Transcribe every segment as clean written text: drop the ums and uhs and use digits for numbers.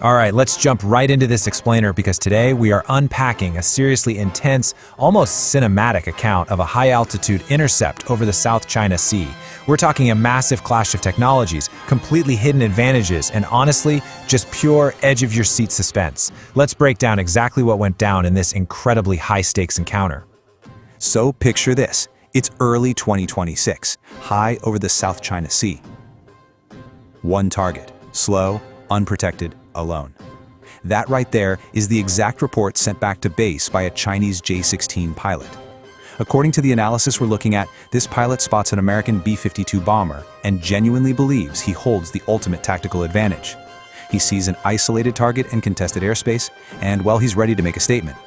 All right, let's jump right into this explainer because today we are unpacking a seriously intense, almost cinematic account of a high-altitude intercept over the South China Sea. We're talking a massive clash of technologies, completely hidden advantages, and honestly, just pure edge-of-your-seat suspense. Let's break down exactly what went down in this incredibly high-stakes encounter. So picture this. It's early 2026, high over the South China Sea. One target, slow, unprotected, alone. That right there is the exact report sent back to base by a Chinese J-16 pilot. According to the analysis we're looking at, this pilot spots an American B-52 bomber and genuinely believes he holds the ultimate tactical advantage. He sees an isolated target in contested airspace, and, well, he's ready to make a statement.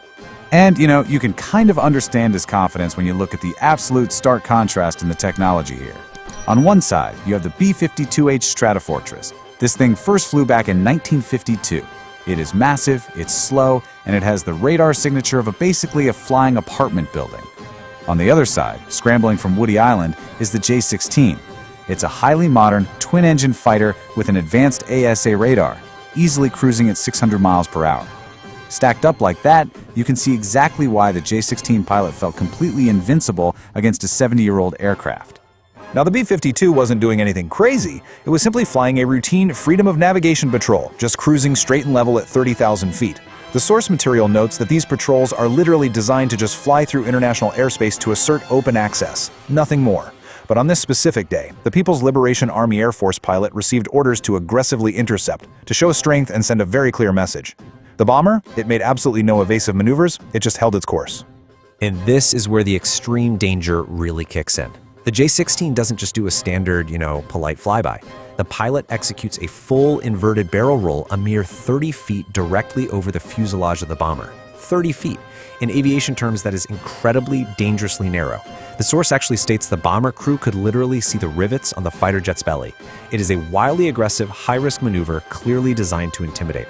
And, you can kind of understand his confidence when you look at the absolute stark contrast in the technology here. On one side, you have the B-52H Stratofortress. This thing first flew back in 1952. It is massive, it's slow, and it has the radar signature of basically a flying apartment building. On the other side, scrambling from Woody Island, is the J-16. It's a highly modern, twin-engine fighter with an advanced ASA radar, easily cruising at 600 miles per hour. Stacked up like that, you can see exactly why the J-16 pilot felt completely invincible against a 70-year-old aircraft. Now, the B-52 wasn't doing anything crazy. It was simply flying a routine freedom of navigation patrol, just cruising straight and level at 30,000 feet. The source material notes that these patrols are literally designed to just fly through international airspace to assert open access, nothing more. But on this specific day, the People's Liberation Army Air Force pilot received orders to aggressively intercept, to show strength and send a very clear message. The bomber, it made absolutely no evasive maneuvers, it just held its course. And this is where the extreme danger really kicks in. The J-16 doesn't just do a standard, polite flyby. The pilot executes a full inverted barrel roll a mere 30 feet directly over the fuselage of the bomber. 30 feet. In aviation terms, that is incredibly dangerously narrow. The source actually states the bomber crew could literally see the rivets on the fighter jet's belly. It is a wildly aggressive, high-risk maneuver clearly designed to intimidate.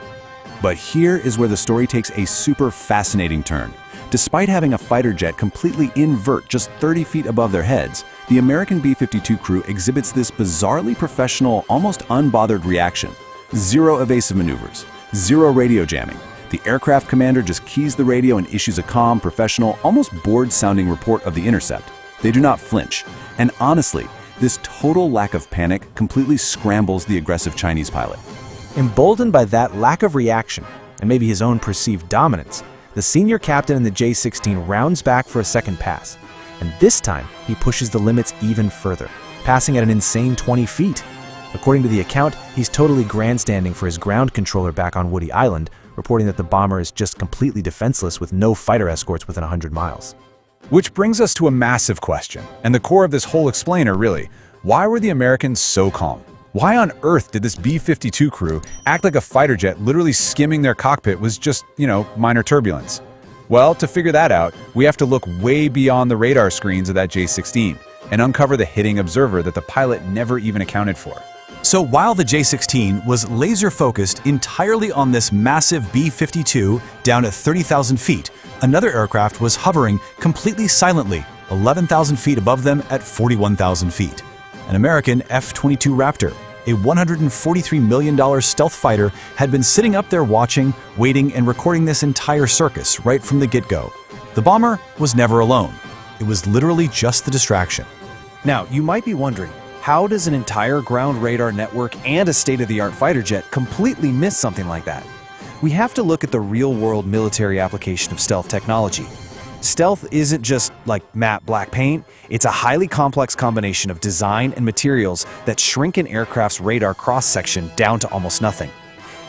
But here is where the story takes a super fascinating turn. Despite having a fighter jet completely invert just 30 feet above their heads, the American B-52 crew exhibits this bizarrely professional, almost unbothered reaction. Zero evasive maneuvers, zero radio jamming. The aircraft commander just keys the radio and issues a calm, professional, almost bored-sounding report of the intercept. They do not flinch. And honestly, this total lack of panic completely scrambles the aggressive Chinese pilot. Emboldened by that lack of reaction, and maybe his own perceived dominance, the senior captain in the J-16 rounds back for a second pass. And this time, he pushes the limits even further, passing at an insane 20 feet. According to the account, he's totally grandstanding for his ground controller back on Woody Island, reporting that the bomber is just completely defenseless with no fighter escorts within 100 miles. Which brings us to a massive question, and the core of this whole explainer really. Why were the Americans so calm? Why on earth did this B-52 crew act like a fighter jet literally skimming their cockpit was just, minor turbulence? Well, to figure that out, we have to look way beyond the radar screens of that J-16 and uncover the hitting observer that the pilot never even accounted for. So while the J-16 was laser-focused entirely on this massive B-52 down at 30,000 feet, another aircraft was hovering completely silently, 11,000 feet above them at 41,000 feet. An American F-22 Raptor, a $143 million stealth fighter, had been sitting up there watching, waiting, and recording this entire circus right from the get-go. The bomber was never alone. It was literally just the distraction. Now, you might be wondering, how does an entire ground radar network and a state-of-the-art fighter jet completely miss something like that? We have to look at the real-world military application of stealth technology. Stealth isn't just like matte black paint, it's a highly complex combination of design and materials that shrink an aircraft's radar cross-section down to almost nothing.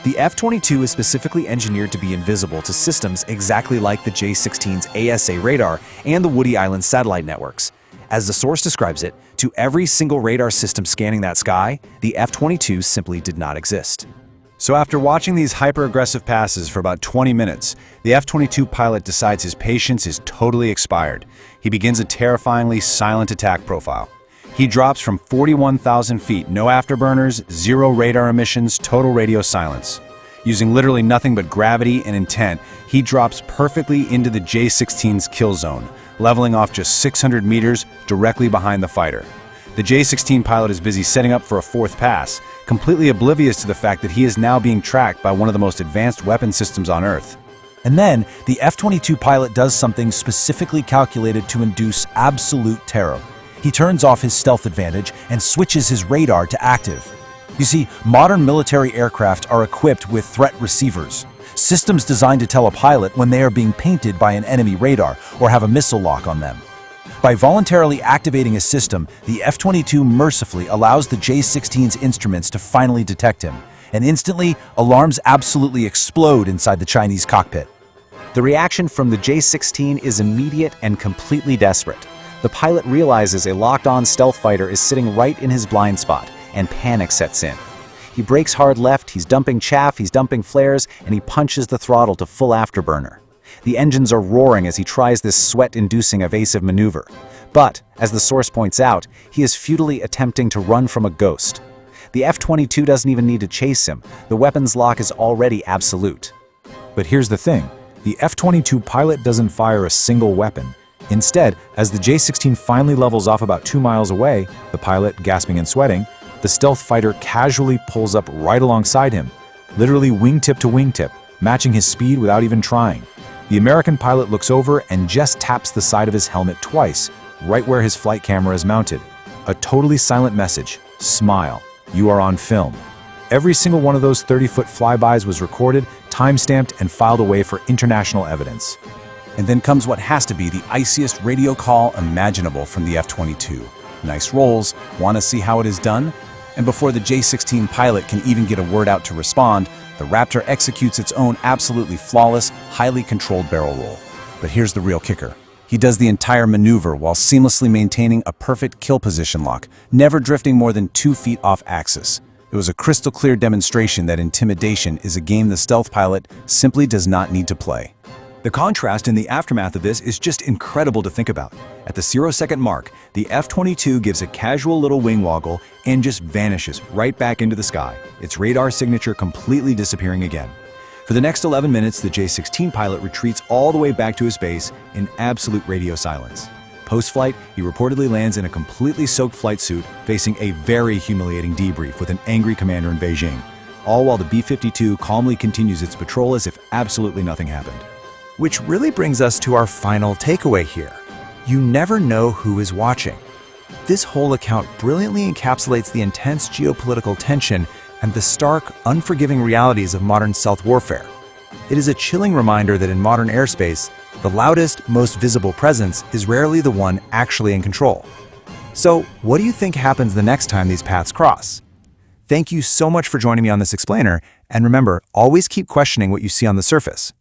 The F-22 is specifically engineered to be invisible to systems exactly like the J-16's ASA radar and the Woody Island satellite networks. As the source describes it, to every single radar system scanning that sky, the F-22 simply did not exist. So after watching these hyper-aggressive passes for about 20 minutes, the F-22 pilot decides his patience is totally expired. He begins a terrifyingly silent attack profile. He drops from 41,000 feet, no afterburners, zero radar emissions, total radio silence. Using literally nothing but gravity and intent, he drops perfectly into the J-16's kill zone, leveling off just 600 meters directly behind the fighter. The J-16 pilot is busy setting up for a fourth pass, completely oblivious to the fact that he is now being tracked by one of the most advanced weapon systems on Earth. And then, the F-22 pilot does something specifically calculated to induce absolute terror. He turns off his stealth advantage and switches his radar to active. You see, modern military aircraft are equipped with threat receivers, systems designed to tell a pilot when they are being painted by an enemy radar or have a missile lock on them. By voluntarily activating a system, the F-22 mercifully allows the J-16's instruments to finally detect him, and instantly, alarms absolutely explode inside the Chinese cockpit. The reaction from the J-16 is immediate and completely desperate. The pilot realizes a locked-on stealth fighter is sitting right in his blind spot, and panic sets in. He brakes hard left, he's dumping chaff, he's dumping flares, and he punches the throttle to full afterburner. The engines are roaring as he tries this sweat-inducing evasive maneuver. But, as the source points out, he is futilely attempting to run from a ghost. The F-22 doesn't even need to chase him. The weapons lock is already absolute. But here's the thing. The F-22 pilot doesn't fire a single weapon. Instead, as the J-16 finally levels off about 2 miles away, the pilot, gasping and sweating, the stealth fighter casually pulls up right alongside him, literally wingtip to wingtip, matching his speed without even trying. The American pilot looks over and just taps the side of his helmet twice, right where his flight camera is mounted. A totally silent message: smile, you are on film. Every single one of those 30-foot flybys was recorded, time-stamped, and filed away for international evidence. And then comes what has to be the iciest radio call imaginable from the F-22. Nice rolls, want to see how it is done? And before the J-16 pilot can even get a word out to respond, the Raptor executes its own absolutely flawless, highly controlled barrel roll. But here's the real kicker. He does the entire maneuver while seamlessly maintaining a perfect kill position lock, never drifting more than 2 feet off axis. It was a crystal clear demonstration that intimidation is a game the stealth pilot simply does not need to play. The contrast in the aftermath of this is just incredible to think about. At the 0-second mark, the F-22 gives a casual little wing woggle and just vanishes right back into the sky, its radar signature completely disappearing again. For the next 11 minutes, the J-16 pilot retreats all the way back to his base in absolute radio silence. Post-flight, he reportedly lands in a completely soaked flight suit, facing a very humiliating debrief with an angry commander in Beijing, all while the B-52 calmly continues its patrol as if absolutely nothing happened. Which really brings us to our final takeaway here. You never know who is watching. This whole account brilliantly encapsulates the intense geopolitical tension and the stark, unforgiving realities of modern stealth warfare. It is a chilling reminder that in modern airspace, the loudest, most visible presence is rarely the one actually in control. So, what do you think happens the next time these paths cross? Thank you so much for joining me on this explainer, and remember, always keep questioning what you see on the surface.